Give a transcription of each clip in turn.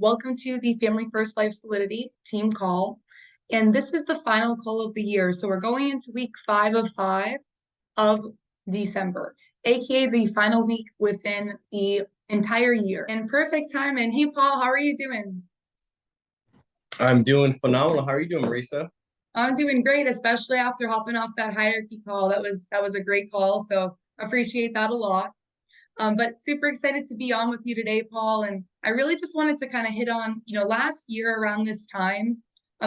Welcome to the Family First Life Solidity team call. And this is the final call of the year. So we're going into week 5 of December, aka the final week within the entire year. And perfect time. And hey, Paul, how are you doing? I'm doing phenomenal. How are you doing, Marisa? I'm doing great, especially after hopping off that hierarchy call. That was a great call. So appreciate that a lot. But super excited to be on with you today, Paul. And I really just wanted to kind of hit on, last year around this time,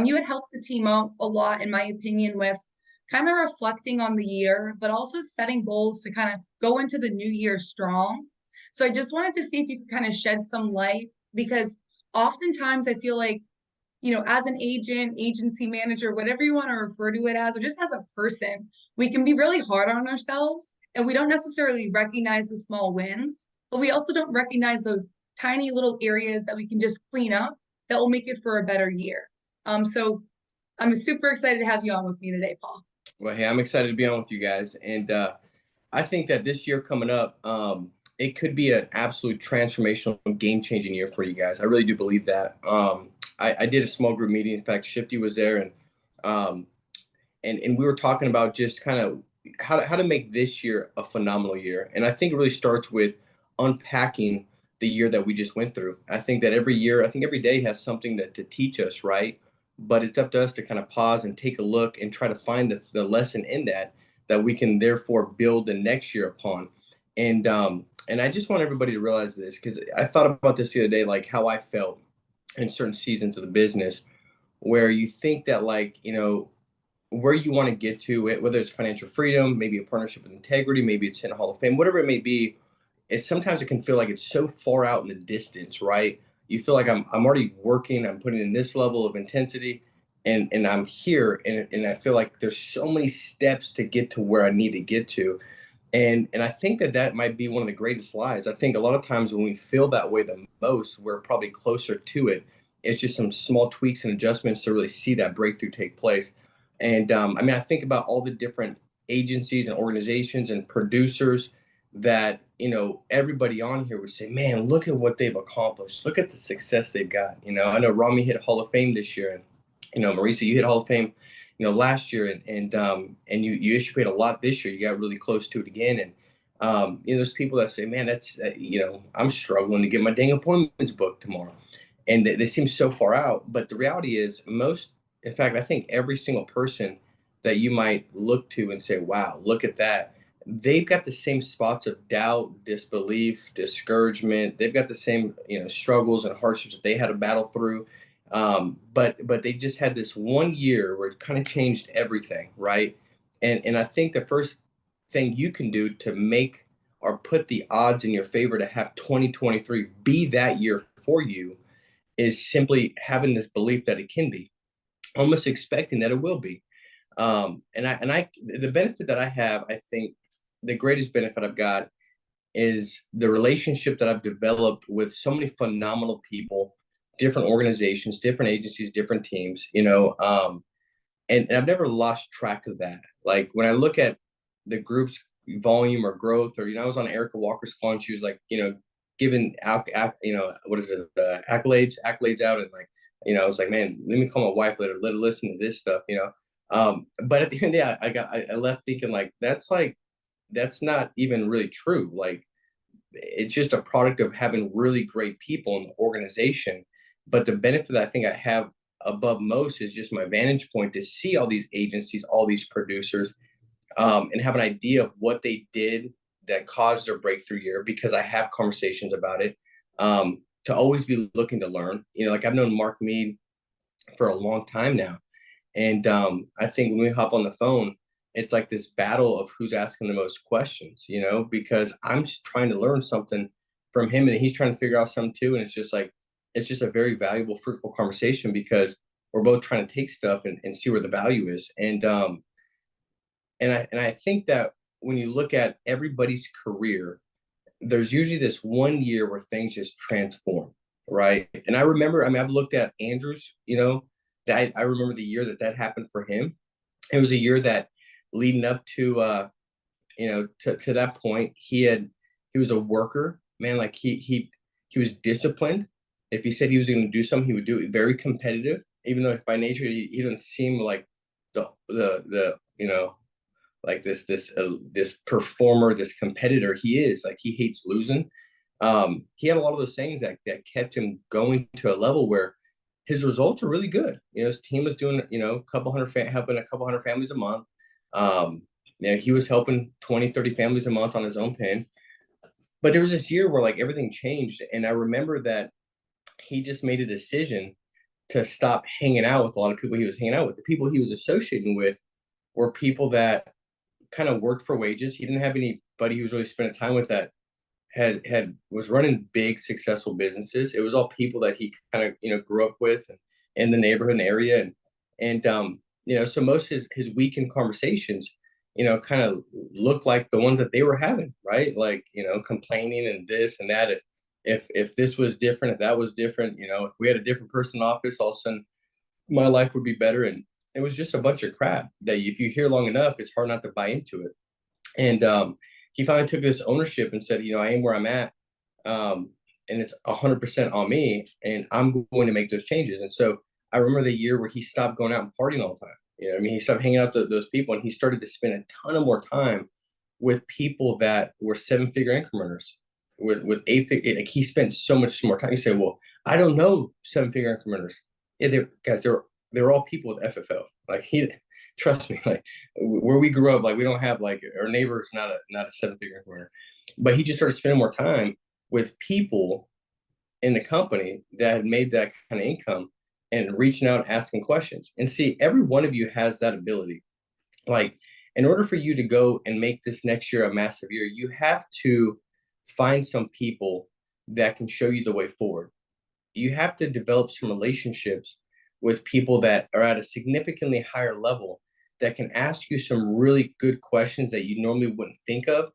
you had helped the team out a lot, in my opinion, with kind of reflecting on the year, but also setting goals to kind of go into the new year strong. So I just wanted to see if you could kind of shed some light, because oftentimes I feel like, as an agent, agency manager, whatever you want to refer to it as, or just as a person, we can be really hard on ourselves and we don't necessarily recognize the small wins, but we also don't recognize those tiny little areas that we can just clean up that will make it for a better year. So I'm super excited to have you on with me today, Paul. Well, hey, I'm excited to be on with you guys. And I think that this year coming up, it could be an absolute transformational, game-changing year for you guys. I really do believe that. I did a small group meeting. In fact, Shifty was there, um, and we were talking about just kind of how to make this year a phenomenal year. And I think it really starts with unpacking the year that we just went through. I think that every year, I think every day has something to teach us, right? But it's up to us to kind of pause and take a look and try to find the lesson in that we can therefore build the next year upon. And I just want everybody to realize this, because I thought about this the other day, like how I felt in certain seasons of the business, where you think that, like, where you want to get to, whether it's financial freedom, maybe a partnership with integrity, maybe it's in a Hall of Fame, whatever it may be, sometimes it can feel like it's so far out in the distance, right? You feel like I'm already working, I'm putting in this level of intensity, and I'm here, and I feel like there's so many steps to get to where I need to get to. And I think that might be one of the greatest lies. I think a lot of times when we feel that way the most, we're probably closer to it. It's just some small tweaks and adjustments to really see that breakthrough take place. And I mean, I think about all the different agencies and organizations and producers that, everybody on here would say, man, look at what they've accomplished. Look at the success they've got. I know Rami hit Hall of Fame this year, and Marisa, you hit Hall of Fame, last year, and you issued a lot this year. You got really close to it again, and there's people that say, man, that's I'm struggling to get my dang appointments booked tomorrow, and they seem so far out. But the reality is, in fact, I think every single person that you might look to and say, wow, look at that, they've got the same spots of doubt, disbelief, discouragement. They've got the same struggles and hardships that they had to battle through. But they just had this one year where it kind of changed everything, right? And I think the first thing you can do to make or put the odds in your favor to have 2023 be that year for you is simply having this belief that it can be, almost expecting that it will be. The benefit that I have, I think the greatest benefit I've got is the relationship that I've developed with so many phenomenal people, different organizations, different agencies, different teams, and I've never lost track of that. Like when I look at the group's volume or growth, or, I was on Erica Walker's call and she was like, giving what is it, accolades out. And like, I was like, man, let me call my wife, let her listen to this stuff, but at the end of the day, I left thinking that's not even really true. Like, it's just a product of having really great people in the organization. But the benefit that I think I have above most is just my vantage point to see all these agencies, all these producers, and have an idea of what they did that caused their breakthrough year, because I have conversations about it, to always be looking to learn. Like I've known Mark Mead for a long time now. And I think when we hop on the phone, it's like this battle of who's asking the most questions, because I'm just trying to learn something from him and he's trying to figure out something too. And it's just a very valuable, fruitful conversation, because we're both trying to take stuff and see where the value is. And I think that when you look at everybody's career, there's usually this one year where things just transform, right? And I remember, I mean, I've looked at Andrews, that I remember the year that happened for him. It was a year that leading up to to that point, he was a worker, man. Like he was disciplined. If he said he was going to do something, he would do it. Very competitive, even though by nature he doesn't seem like the like this performer, this competitor. He is like, he hates losing. He had a lot of those things that kept him going to a level where his results are really good. His team was doing, helping a couple hundred families a month. He was helping 20, 30 families a month on his own pen. But there was this year where like everything changed. And I remember that he just made a decision to stop hanging out with a lot of people he was hanging out with. The people he was associating with were people that kind of worked for wages. He didn't have anybody he was really spending time with that was running big successful businesses. It was all people that he kind of grew up with in the neighborhood and the area, and so most of his weekend conversations kind of looked like the ones that they were having, right? Like complaining and this and that. If this was different, if that was different, if we had a different person in office, all of a sudden my life would be better. And it was just a bunch of crap that if you hear long enough, it's hard not to buy into it. And he finally took this ownership and said, I am where I'm at. And it's 100% on me, and I'm going to make those changes. And so I remember the year where he stopped going out and partying all the time. He stopped hanging out with those people, and he started to spend a ton of more time with people that were 7-figure incrementers with 8-figure. Like, he spent so much more time. You say, well, I don't know 7-figure incrementers. Yeah, they're all people with FFL. Like, trust me, like where we grew up, like we don't have, like, our neighbor's not a 7-figure incrementer, but he just started spending more time with people in the company that had made that kind of income and reaching out and asking questions. And see, every one of you has that ability. Like, in order for you to go and make this next year a massive year, you have to find some people that can show you the way forward. You have to develop some relationships with people that are at a significantly higher level that can ask you some really good questions that you normally wouldn't think of.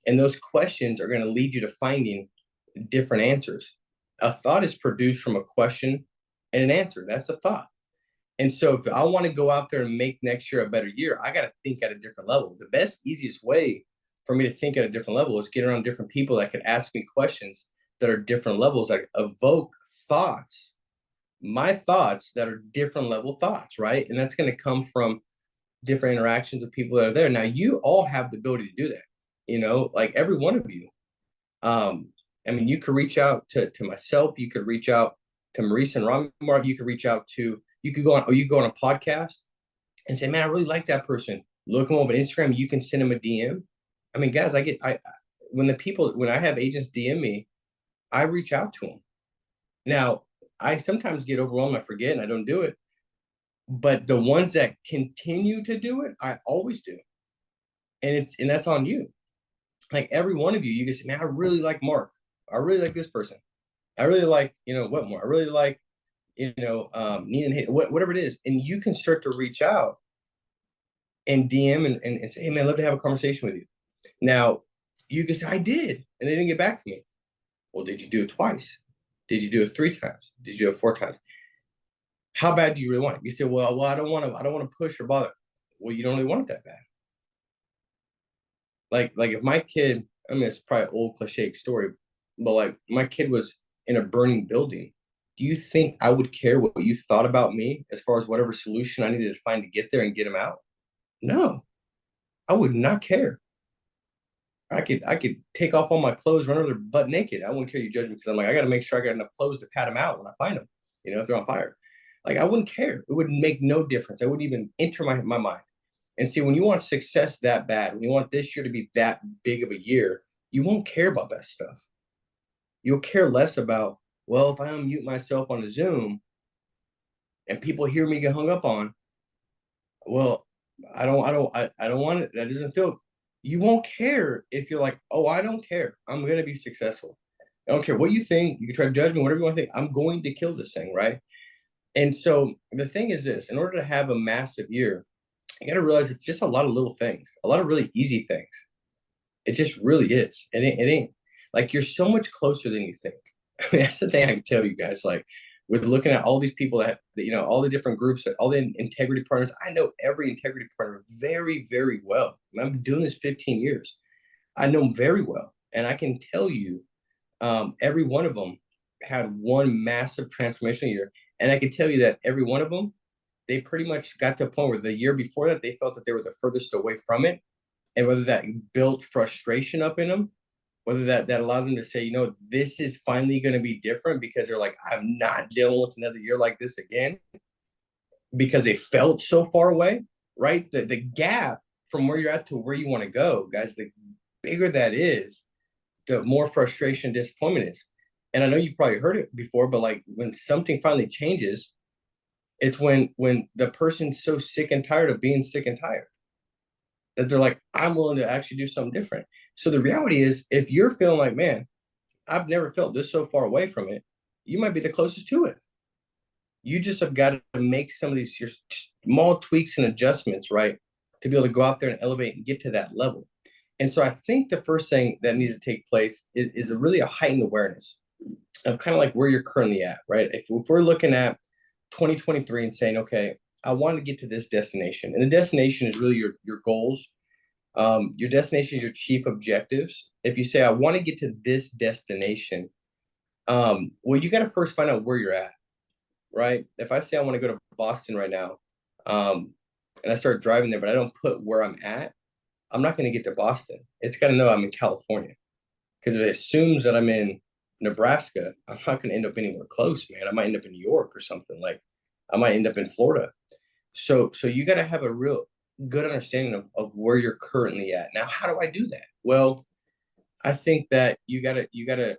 And those questions are going to lead you to finding different answers. A thought is produced from a question and an answer. That's a thought. And so if I want to go out there and make next year a better year, I got to think at a different level. The best, easiest way for me to think at a different level is get around different people that can ask me questions that are different levels, that evoke thoughts, my thoughts that are different level thoughts, right? And that's going to come from different interactions with people that are there. Now, you all have the ability to do that, like every one of you. You could reach out to myself. You could reach out to Maurice and Ramar. You could go on a podcast and say, man, I really like that person. Look them up on Instagram. You can send them a DM. I mean, guys, when I have agents DM me, I reach out to them. Now, I sometimes get overwhelmed. I forget and I don't do it. But the ones that continue to do it, I always do. And that's on you. Like, every one of you, you can say, man, I really like Mark. I really like this person. I really like, Wetmore. I really like, Nina, whatever it is. And you can start to reach out and DM and say, hey, man, I'd love to have a conversation with you. Now, you can say, I did, and they didn't get back to me. Well, did you do it twice? Did you do it 3 times? Did you do it 4 times? How bad do you really want it? You say, well, I don't want to push or bother. Well, you don't really want it that bad. Like if my kid, it's probably an old cliche story, but like my kid was in a burning building, do you think I would care what you thought about me as far as whatever solution I needed to find to get there and get him out? No, I would not care. I could take off all my clothes, run over there butt naked. I wouldn't care you judge me, because I'm like, I got to make sure I got enough clothes to pat them out when I find them, if they're on fire. Like, I wouldn't care. It would make no difference. I wouldn't even enter my mind. And see, when you want success that bad, when you want this year to be that big of a year, you won't care about that stuff. You'll care less about, well, if I unmute myself on a Zoom and people hear me get hung up on, well, I don't want it. That doesn't feel. You won't care if you're like, oh, I don't care. I'm going to be successful. I don't care what you think. You can try to judge me, whatever you want to think. I'm going to kill this thing, right? And so the thing is this: in order to have a massive year, you got to realize it's just a lot of little things, a lot of really easy things. It just really is. It ain't like, you're so much closer than you think. I mean, that's the thing I can tell you guys. Like, with looking at all these people that all the different groups, all the integrity partners, I know every integrity partner very, very well. I've been doing this 15 years. I know them very well. And I can tell you, every one of them had one massive transformational year. And I can tell you that every one of them, they pretty much got to a point where the year before that, they felt that they were the furthest away from it. And whether that built frustration up in them, whether that allowed them to say, you know, this is finally going to be different, because they're like, I'm not dealing with another year like this again, because they felt so far away, right? The gap from where you're at to where you want to go, guys, the bigger that is, the more frustration, disappointment is. And I know you've probably heard it before, but like when something finally changes, it's when the person's so sick and tired of being sick and tired that they're like, I'm willing to actually do something different. So the reality is, if you're feeling like, man, I've never felt this so far away from it, you might be the closest to it. You just have got to make some of these your small tweaks and adjustments, right, to be able to go out there and elevate and get to that level. And so I think the first thing that needs to take place is a heightened awareness of kind of like where you're currently at, right? If we're looking at 2023 and saying, okay, I want to get to this destination, and the destination is really your goals. Your destination is your chief objectives. If you say, I want to get to this destination, well, you got to first find out where you're at, right? If I say I want to go to Boston right now, and I start driving there, but I don't put where I'm at, I'm not going to get to Boston. It's got to know I'm in California, because if it assumes that I'm in Nebraska, I'm not going to end up anywhere close, man. I might end up in New York or something. Like, I might end up in Florida. So you got to have a real good understanding of where you're currently at. Now, how do I do that? Well, I think that you gotta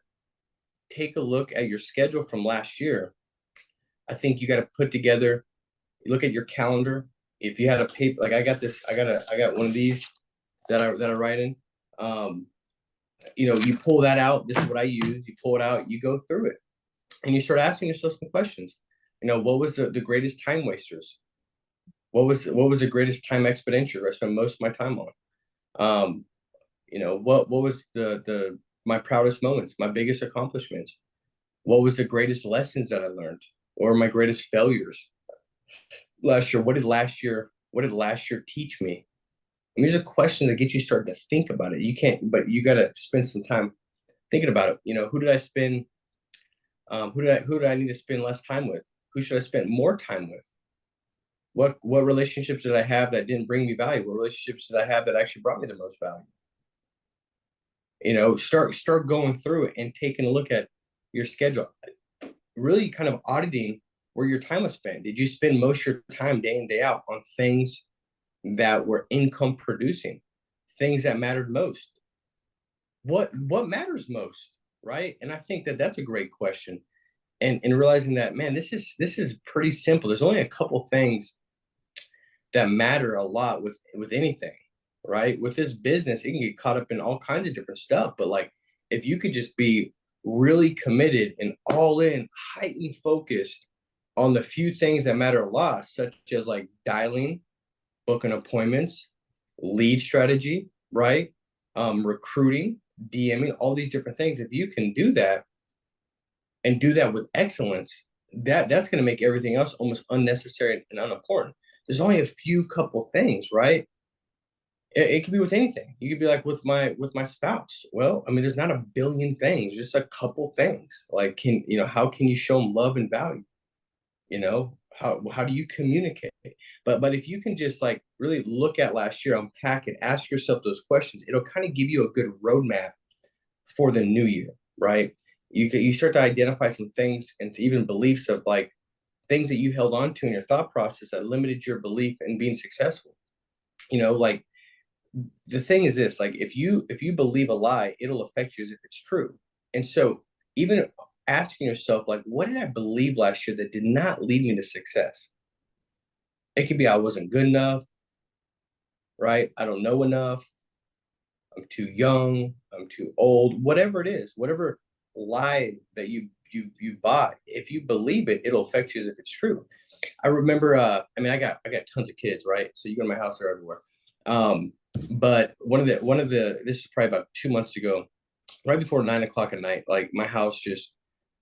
take a look at your schedule from last year. I think you got to put together, look at your calendar. If you had a paper, like I got one of these that I write in. You know, you pull that out. This is what I use. You pull it out. You go through it, and you start asking yourself some questions. You know, what was the greatest time wasters? What was the greatest time expenditure I spent most of my time on? You know, what was the my proudest moments, my biggest accomplishments? What was the greatest lessons that I learned, or my greatest failures last year? What did last year teach me? I mean, these are questions that get you starting to think about it. You can't, but you got to spend some time thinking about it. You know, who did I spend? Who do I need to spend less time with? Who should I spend more time with? What relationships did I have that didn't bring me value? What relationships did I have that actually brought me the most value? You know, start going through it and taking a look at your schedule, really kind of auditing where your time was spent. Did you spend most of your time day in, day out on things that were income producing, things that mattered most? What matters most, right? And I think that that's a great question. And realizing that, man, this is pretty simple. There's only a couple things that matter a lot with anything, right? With this business, it can get caught up in all kinds of different stuff. But like, if you could just be really committed and all in, heightened focused on the few things that matter a lot, such as like dialing, booking appointments, lead strategy, right? Recruiting, DMing, all these different things. If you can do that and do that with excellence, that's going to make everything else almost unnecessary and unimportant. There's only a few couple things, right? It could be with anything. You could be like with my spouse. Well, I mean, there's not a billion things, just a couple things. Like, how can you show them love and value? You know, how do you communicate? But if you can just like really look at last year, unpack it, ask yourself those questions, it'll kind of give you a good roadmap for the new year, right? You start to identify some things and even beliefs of like things that you held on to in your thought process that limited your belief in being successful. You know, like the thing is this, like if you believe a lie, it'll affect you as if it's true. And so even asking yourself, like, what did I believe last year that did not lead me to success? It could be I wasn't good enough, right? I don't know enough. I'm too young. I'm too old. Whatever it is, whatever lie that you bought, if you believe it, it'll affect you as if it's true. I remember, I mean, I got tons of kids, right? So you go to my house, they're everywhere. But one of the this is probably about 2 months ago, right before 9 o'clock at night, like my house just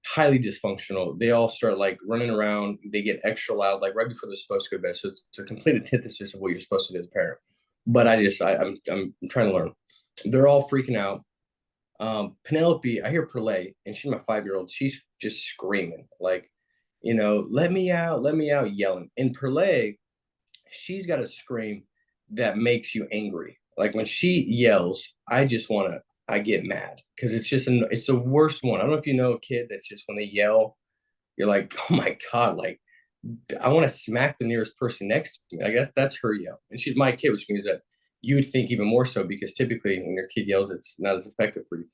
highly dysfunctional. They all start like running around. They get extra loud, like right before they're supposed to go to bed. So it's a complete antithesis of what you're supposed to do as a parent. But I'm trying to learn. They're all freaking out. Penelope, I hear Perlay, and she's my 5-year-old. She's just screaming, like, let me out, yelling. And Perlay, she's got a scream that makes you angry. Like when she yells, I get mad because it's the worst one. I don't know if you know a kid that's just when they yell, you're like, oh my God, like I want to smack the nearest person next to me. I guess that's her yell. And she's my kid, which means that you would think even more so because typically when your kid yells, it's not as effective for you.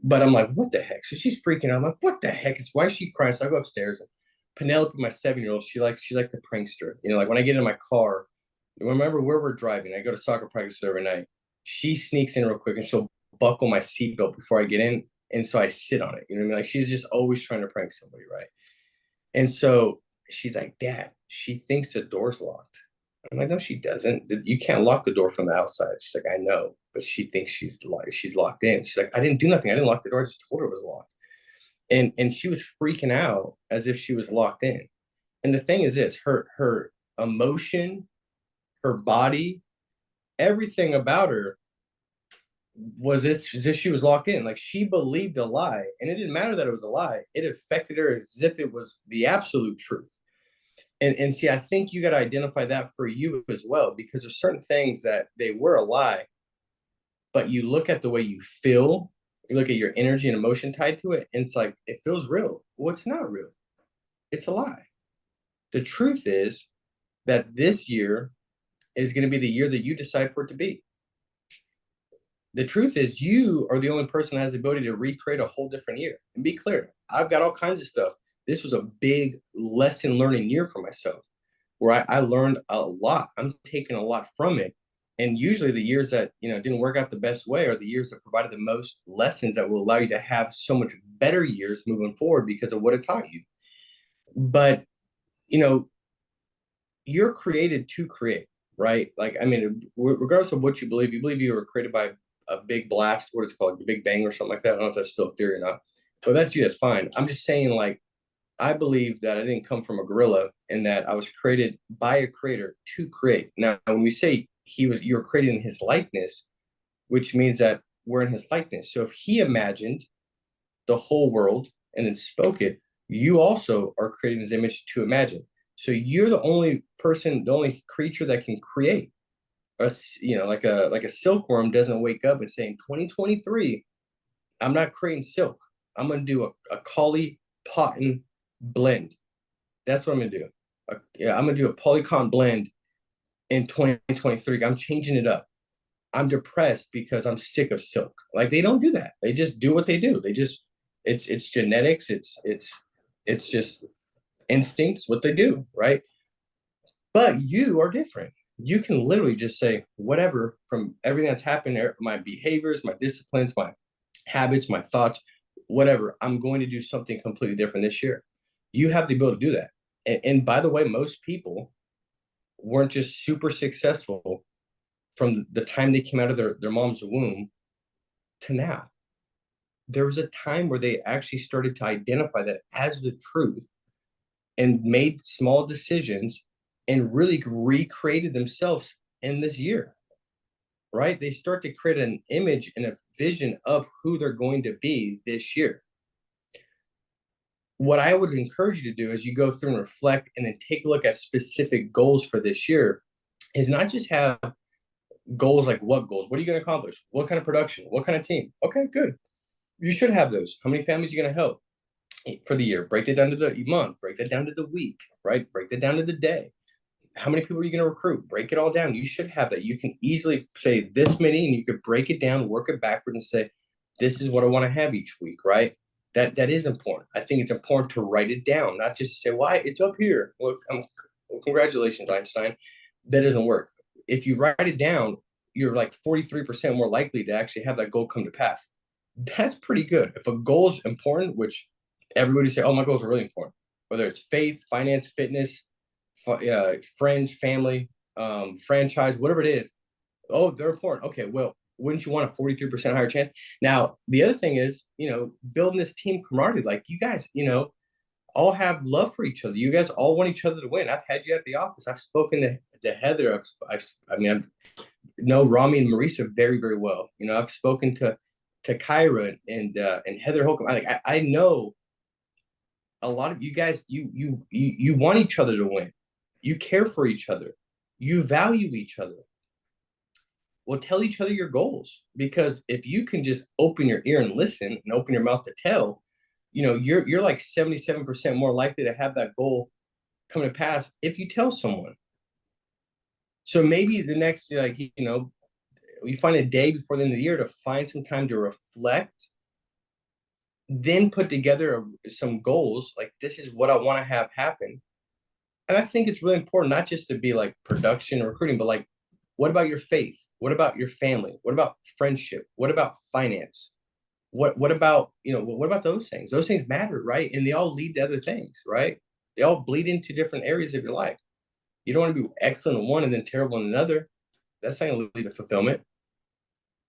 But I'm like, what the heck? So she's freaking out. I'm like, what the heck? Why is she crying? So I go upstairs and Penelope, my 7-year-old, she's like the prankster. Like when I get in my car, remember where we're driving, I go to soccer practice every night. She sneaks in real quick and she'll buckle my seatbelt before I get in. And so I sit on it. You know what I mean? Like she's just always trying to prank somebody, right? And so she's like, Dad, she thinks the door's locked. I'm like, no, she doesn't. You can't lock the door from the outside. She's like, I know, but she thinks she's locked in. She's like, I didn't do nothing. I didn't lock the door. I just told her it was locked. And she was freaking out as if she was locked in. And the thing is this, her emotion, her body, everything about her was this as if she was locked in. Like she believed a lie. And it didn't matter that it was a lie. It affected her as if it was the absolute truth. And see, I think you got to identify that for you as well, because there's certain things that they were a lie, but you look at the way you feel, you look at your energy and emotion tied to it, and it's like, it feels real. Well, it's not real. It's a lie. The truth is that this year is going to be the year that you decide for it to be. The truth is you are the only person that has the ability to recreate a whole different year. And be clear, I've got all kinds of stuff. This was a big lesson learning year for myself where I learned a lot. I'm taking a lot from it. And usually the years that, didn't work out the best way are the years that provided the most lessons that will allow you to have so much better years moving forward because of what it taught you. But, you're created to create, right? Like, I mean, regardless of what you believe you were created by a big blast, what it's called, the Big Bang or something like that. I don't know if that's still a theory or not. But that's you, that's fine. I'm just saying, like, I believe that I didn't come from a gorilla and that I was created by a creator to create. Now, when we say you were created in his likeness, which means that we're in his likeness. So if he imagined the whole world and then spoke it, you also are creating his image to imagine. So you're the only person, the only creature that can create. Like a silkworm doesn't wake up and saying 2023, I'm not creating silk. I'm gonna do a collie cotton blend. That's what I'm gonna do. I'm gonna do a polycon blend in 2023. I'm changing it up. I'm depressed because I'm sick of silk. Like they don't do that. They just do what they do. It's genetics. It's just instincts, what they do, right? But you are different. You can literally just say whatever from everything that's happened, my behaviors, my disciplines, my habits, my thoughts, whatever. I'm going to do something completely different this year. You have the ability to do that. And by the way, most people weren't just super successful from the time they came out of their mom's womb to now. There was a time where they actually started to identify that as the truth and made small decisions and really recreated themselves in this year, right? They start to create an image and a vision of who they're going to be this year. What I would encourage you to do as you go through and reflect and then take a look at specific goals for this year is not just have goals like what goals, what are you going to accomplish? What kind of production? What kind of team? Okay, good. You should have those. How many families are you going to help for the year? Break that down to the month, break that down to the week, right? Break that down to the day. How many people are you going to recruit? Break it all down. You should have that. You can easily say this many and you could break it down, work it backward and say, this is what I want to have each week, right? That is important. I think it's important to write it down, not just to say, why it's up here. Well, congratulations, Einstein. That doesn't work. If you write it down, you're like 43% more likely to actually have that goal come to pass. That's pretty good. If a goal is important, which everybody say, oh, my goals are really important, whether it's faith, finance, fitness, friends, family, franchise, whatever it is. Oh, they're important. Okay, well, wouldn't you want a 43% higher chance? Now, the other thing is, building this team camaraderie. Like you guys, all have love for each other. You guys all want each other to win. I've had you at the office. I've spoken to Heather. I know Rami and Marisa very, very well. I've spoken to to Kyra and Heather Holcomb. I know a lot of you guys, you want each other to win. You care for each other. You value each other. Well, tell each other your goals, because if you can just open your ear and listen and open your mouth to tell, you're like 77% more likely to have that goal come to pass if you tell someone. So maybe the next, we find a day before the end of the year to find some time to reflect, then put together some goals. Like, this is what I want to have happen. And I think it's really important, not just to be like production or recruiting, but like, what about your faith? What about your family? What about friendship? What about finance? What about, what about those things? Those things matter, right? And they all lead to other things, right? They all bleed into different areas of your life. You don't want to be excellent in one and then terrible in another. That's not going to lead to fulfillment.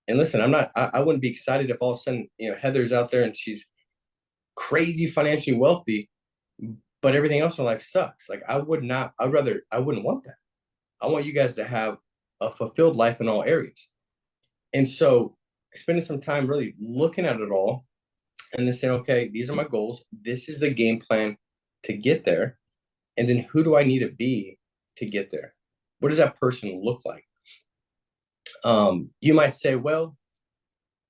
And listen, I wouldn't be excited if all of a sudden, Heather's out there and she's crazy financially wealthy, but everything else in life sucks. Like, I wouldn't want that. I want you guys to have a fulfilled life in all areas. And so spending some time really looking at it all and then saying, okay, these are my goals. This is the game plan to get there. And then who do I need to be to get there? What does that person look like? You might say, well,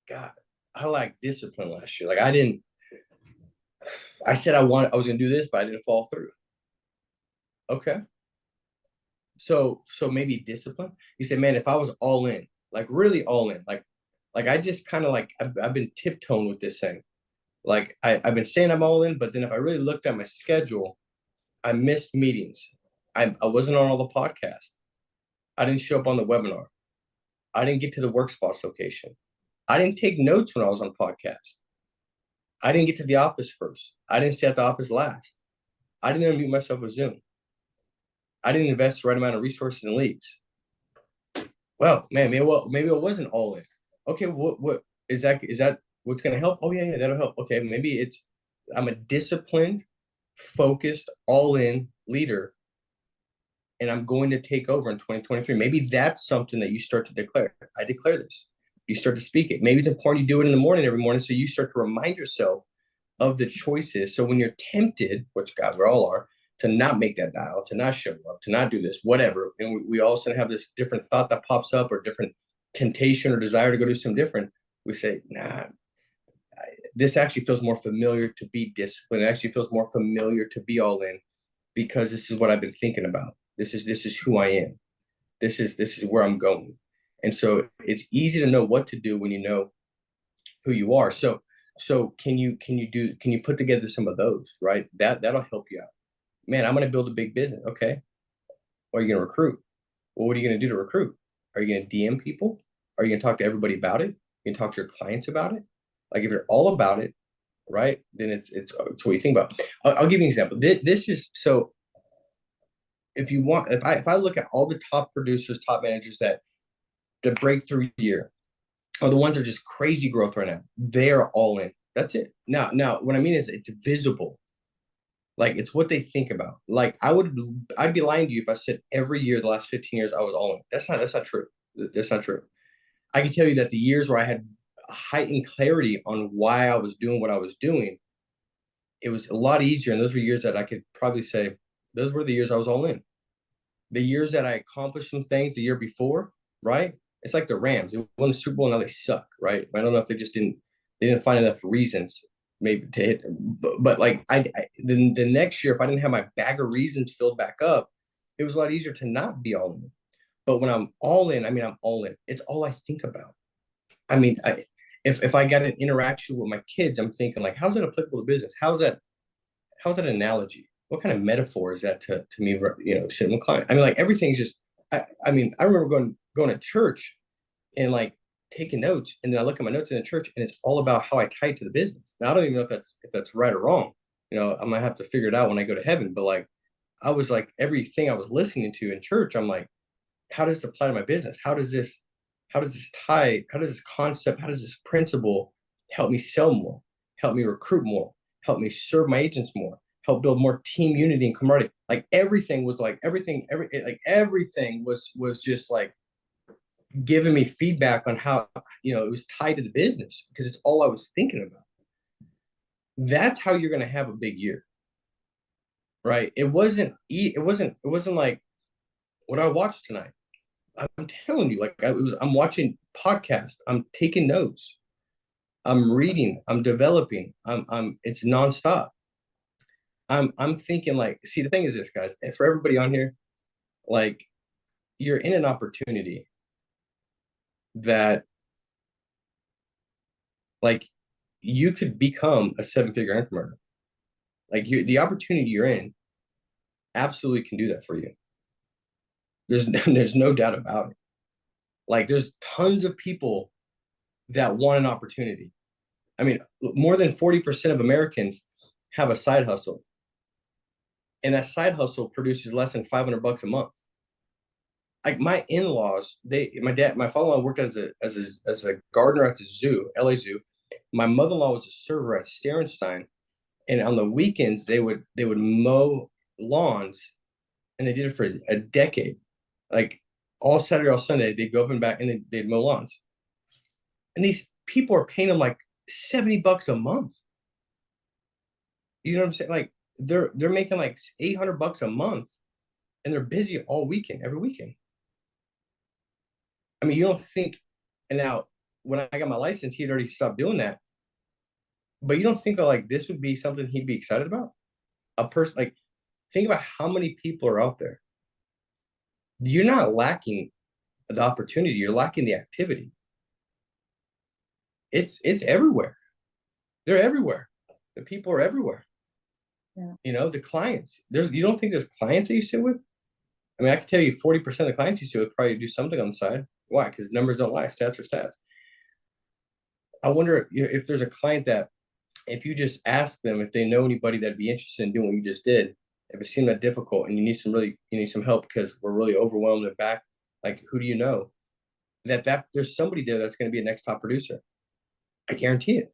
God, I lacked discipline last year. Like, I said I was going to do this, but I didn't follow through. Okay. So maybe discipline. You say, man, if I was all in, like really all in, like I just kind of like, I've been tiptoeing with this thing. Like, I've been saying I'm all in, but then if I really looked at my schedule, I missed meetings. I wasn't on all the podcasts. I didn't show up on the webinar. I didn't get to the work spots location. I didn't take notes when I was on podcast. I didn't get to the office first. I didn't stay at the office last. I didn't unmute myself with Zoom. I didn't invest the right amount of resources and leads. Well, man, maybe it wasn't all in. Okay, what is that? Is that what's going to help? Oh yeah, that'll help. Okay, maybe I'm a disciplined, focused, all in leader, and I'm going to take over in 2023. Maybe that's something that you start to declare. I declare this. You start to speak it. Maybe it's important you do it in the morning every morning, so you start to remind yourself of the choices. So when you're tempted, which God, we all are, to not make that dial, to not show up, to not do this, whatever, and we all of a sudden have this different thought that pops up, or different temptation or desire to go do something different, we say, nah, this actually feels more familiar to be disciplined. It actually feels more familiar to be all in, because this is what I've been thinking about. This is who I am. This is where I'm going. And so it's easy to know what to do when you know who you are. So can you put together some of those, right? That'll help you out. Man, I'm going to build a big business. Okay. Or are you going to recruit? Well, what are you going to do to recruit? Are you going to DM people? Are you going to talk to everybody about it? You can talk to your clients about it. Like, if you're all about it, right, then it's what you think about. I'll give you an example. This is so. If I look at all the top producers, top managers that the breakthrough year, or the ones that are just crazy growth right now, they are all in. That's it. Now, what I mean is it's visible. Like, it's what they think about. Like, I'd be lying to you if I said every year the last 15 years I was all in. That's not true. That's not true. I can tell you that the years where I had heightened clarity on why I was doing what I was doing, it was a lot easier. And those were years that I could probably say, those were the years I was all in. The years that I accomplished some things the year before, right? It's like the Rams. They won the Super Bowl, now they suck, right? I don't know if they didn't find enough reasons maybe to hit them. But like the next year, if I didn't have my bag of reasons filled back up, it was a lot easier to not be all in. But when I'm all in, I mean, I'm all in. It's all I think about. I mean, if I got an interaction with my kids, I'm thinking like, how's that applicable to business? How's that analogy? What kind of metaphor is that to me, sitting with client? I mean, like, everything's just, I mean, I remember going to church and like taking notes, and then I look at my notes in the church and it's all about how I tie it to the business. Now, I don't even know if that's right or wrong. I might have to figure it out when I go to heaven, but like, I was like, everything I was listening to in church, I'm like, how does this apply to my business? How does this tie, how does this concept, how does this principle help me sell more, help me recruit more, help me serve my agents more, help build more team unity and camaraderie? Like, everything was like, everything was just like giving me feedback on how, it was tied to the business because it's all I was thinking about. That's how you're going to have a big year, right? It wasn't like what I watched tonight. I'm telling you, like I'm watching podcasts, I'm taking notes, I'm reading, I'm developing, it's nonstop. I'm thinking like, see, the thing is this, guys, and for everybody on here, like you're in an opportunity that like you could become a 7-figure income earner. Like the opportunity you're in absolutely can do that for you. There's no doubt about it. Like there's tons of people that want an opportunity. I mean, more than 40% of Americans have a side hustle, and that side hustle produces less than $500 a month. Like my in-laws, my father-in-law worked as a gardener at the zoo, LA Zoo. My mother-in-law was a server at Sterenstein, and on the weekends they would mow lawns, and they did it for a decade. Like all Saturday, all Sunday, they'd go up and back, and they'd mow lawns. And these people are paying them like $70 a month. You know what I'm saying? Like they're making like $800 a month, and they're busy all weekend, every weekend. I mean, you don't think, and now when I got my license, he'd already stopped doing that. But you don't think that like this would be something he'd be excited about? A person like, think about how many people are out there. You're not lacking the opportunity, you're lacking the activity. It's everywhere. They're everywhere. The people are everywhere. Yeah. The clients. You don't think there's clients that you sit with? I mean, I can tell you 40% of the clients you sit with probably do something on the side. Why? Because numbers don't lie. Stats are stats. I wonder if there's a client that if you just ask them if they know anybody that'd be interested in doing what you just did, if it seemed that difficult and you need some help because we're really overwhelmed and back, like who do you know? That there's somebody there that's going to be a next top producer. I guarantee it.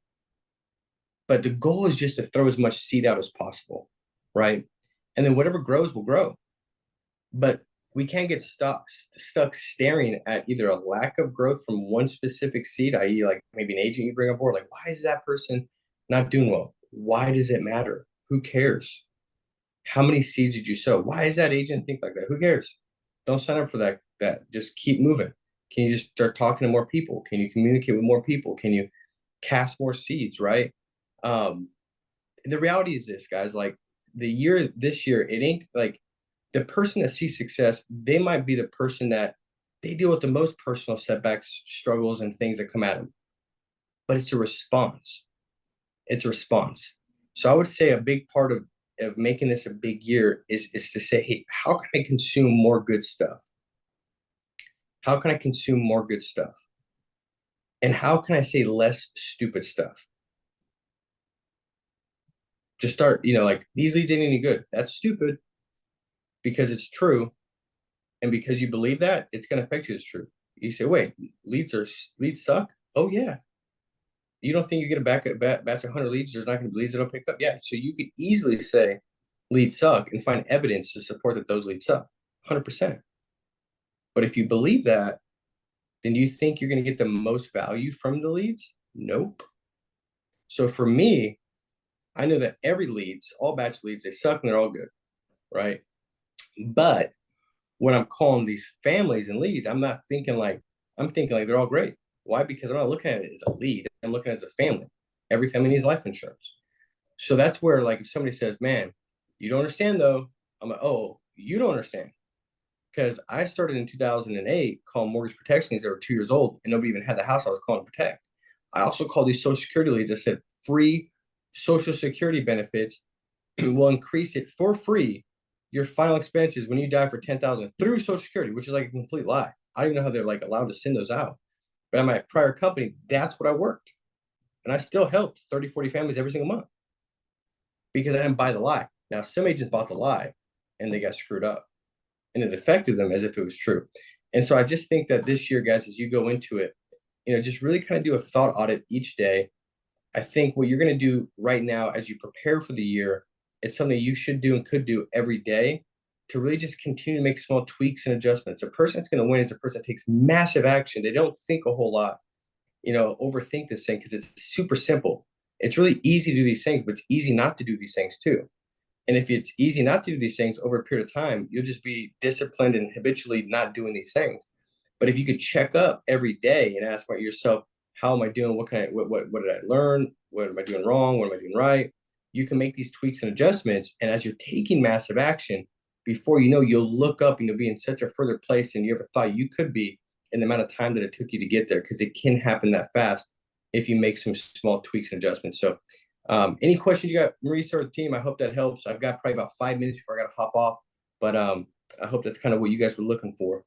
But the goal is just to throw as much seed out as possible, right? And then whatever grows will grow. But we can't get stuck staring at either a lack of growth from one specific seed, i.e., like maybe an agent you bring on board. Like, why is that person not doing well? Why does it matter? Who cares? How many seeds did you sow? Why is that agent think like that? Who cares? Don't sign up for that. Just keep moving. Can you just start talking to more people? Can you communicate with more people? Can you cast more seeds, right? The reality is this, guys, like this year, it ain't like the person that sees success, they might be the person that they deal with the most personal setbacks, struggles, and things that come at them. But it's a response. It's a response. So I would say a big part of making this a big year is to say, hey, how can I consume more good stuff? How can I consume more good stuff? And how can I say less stupid stuff? Just start, like these leads ain't any good. That's stupid because it's true. And because you believe that, it's going to affect you as true. You say, wait, leads suck? Oh, yeah. You don't think you get a batch of 100 leads, there's not going to be leads that'll pick up? Yeah. So you could easily say leads suck and find evidence to support that those leads suck, 100%. But if you believe that, then do you think you're going to get the most value from the leads? Nope. So for me, I know that all batch leads, they suck and they're all good, right? But when I'm calling these families and leads, I'm thinking like they're all great. Why? Because I'm not looking at it as a lead. I'm looking at it as a family. Every family needs life insurance. So that's where, like, if somebody says, man, you don't understand though, I'm like, oh, you don't understand. Because I started in 2008 calling mortgage protection leads that were 2 years old and nobody even had the house I was calling to protect. I also called these Social Security leads that said free Social Security benefits will increase it for free your final expenses when you die for 10,000 through Social Security, which is like a complete lie. I don't even know how they're like allowed to send those out. But at my prior company, that's what I worked. And I still helped 30, 40 families every single month because I didn't buy the lie. Now, some agents bought the lie and they got screwed up and it affected them as if it was true. And so I just think that this year, guys, as you go into it, just really kind of do a thought audit each day. I think what you're going to do right now as you prepare for the year, it's something you should do and could do every day, to really just continue to make small tweaks and adjustments. A person that's going to win is a person that takes massive action. They don't think a whole lot, overthink this thing because it's super simple. It's really easy to do these things, but it's easy not to do these things too. And if it's easy not to do these things over a period of time, you'll just be disciplined and habitually not doing these things. But if you could check up every day and ask about yourself, how am I doing? What did I learn? What am I doing wrong? What am I doing right? You can make these tweaks and adjustments. And as you're taking massive action, before you know, you'll look up and you'll be in such a further place than you ever thought you could be in the amount of time that it took you to get there, because it can happen that fast if you make some small tweaks and adjustments. So any questions you got, Marisa or the team? I hope that helps. I've got probably about 5 minutes before I got to hop off, but I hope that's kind of what you guys were looking for.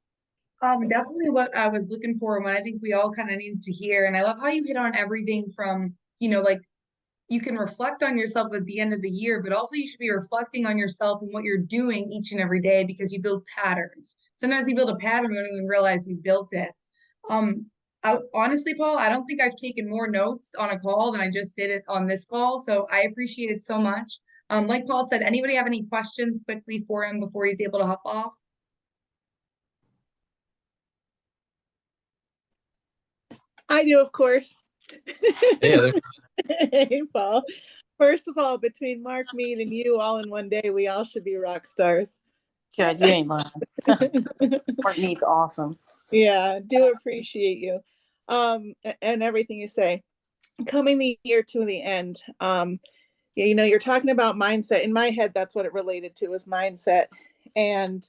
Definitely what I was looking for, and what I think we all kind of needed to hear. And I love how you hit on everything from, like you can reflect on yourself at the end of the year, but also you should be reflecting on yourself and what you're doing each and every day, because you build patterns. Sometimes you build a pattern, we don't even realize we built it. Honestly, Paul, I don't think I've taken more notes on a call than I just did it on this call. So I appreciate it so much. Like Paul said, anybody have any questions quickly for him before he's able to hop off? I do, of course. Yeah. Hey, Paul. First of all, between Mark, Mead, and you all in one day, we all should be rock stars. Good, you ain't lying. Mark Mead's awesome. Yeah, do appreciate you. And everything you say. Coming the year to the end, you're talking about mindset. In my head, that's what it related to, was mindset. And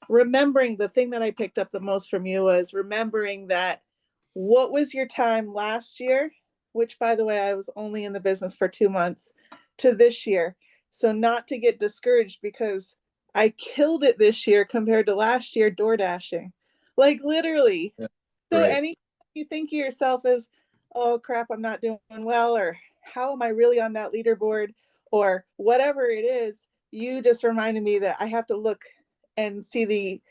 remembering, the thing that I picked up the most from you was remembering that what was your time last year, which, by the way, I was only in the business for 2 months, to this year. So not to get discouraged, because I killed it this year compared to last year door dashing, like literally. Yeah, so anytime you think of yourself as, oh crap, I'm not doing well, or how am I really on that leaderboard, or whatever it is, you just reminded me that I have to look and see the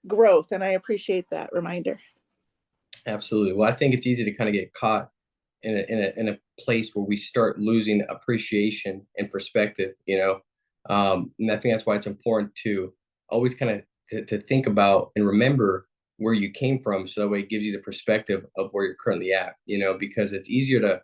growth. And I appreciate that reminder. Absolutely. Well, I think it's easy to kind of get caught in a place where we start losing appreciation and perspective, and I think that's why it's important to always kind of to think about and remember where you came from, so that way it gives you the perspective of where you're currently at, because it's easier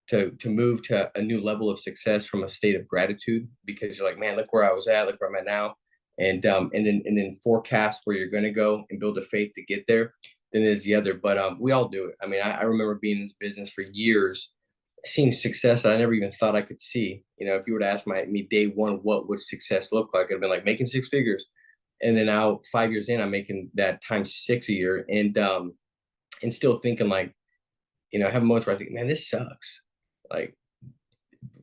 to move to a new level of success from a state of gratitude, because you're like, man, look where I was at, look where I'm at now, and then forecast where you're going to go and build a faith to get there, than is the other. But we all do it. I mean, I remember being in this business for years, seeing success that I never even thought I could see. If you were to ask me day one, what would success look like, it'd been like making 6 figures. And then now 5 years in, I'm making that times 6 a year, and still thinking like, having moments where I think, man, this sucks. Like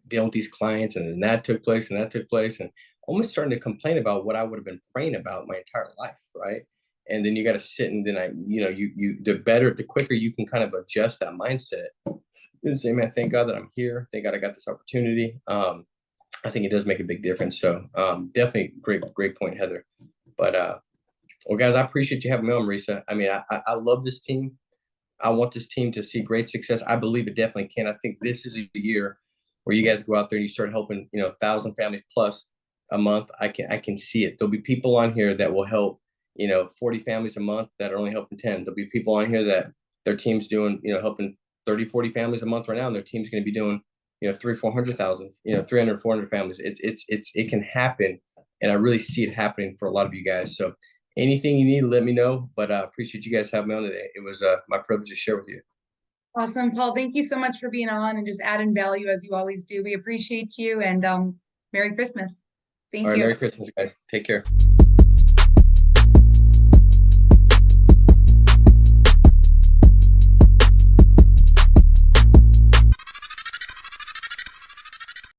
dealing with these clients, and then that took place, and almost starting to complain about what I would have been praying about my entire life, right? And then you got to sit, and then the quicker you can kind of adjust that mindset and say, man, thank God that I'm here. Thank God I got this opportunity. I think it does make a big difference. So definitely great point, Heather. But well, guys, I appreciate you having me on, Marisa. I mean, I love this team. I want this team to see great success. I believe it definitely can. I think this is a year where you guys go out there and you start helping, 1,000 families plus a month. I can see it. There'll be people on here that will help, 40 families a month that are only helping 10. There'll be people on here that their team's doing, helping 30, 40 families a month right now, and their team's going to be doing, 300,000, 400,000, 300, 400 families. It can happen. And I really see it happening for a lot of you guys. So anything you need, let me know. But I appreciate you guys having me on today. It was my privilege to share with you. Awesome, Paul. Thank you so much for being on and just adding value as you always do. We appreciate you, and Merry Christmas. Thank you. Merry Christmas, guys. Take care.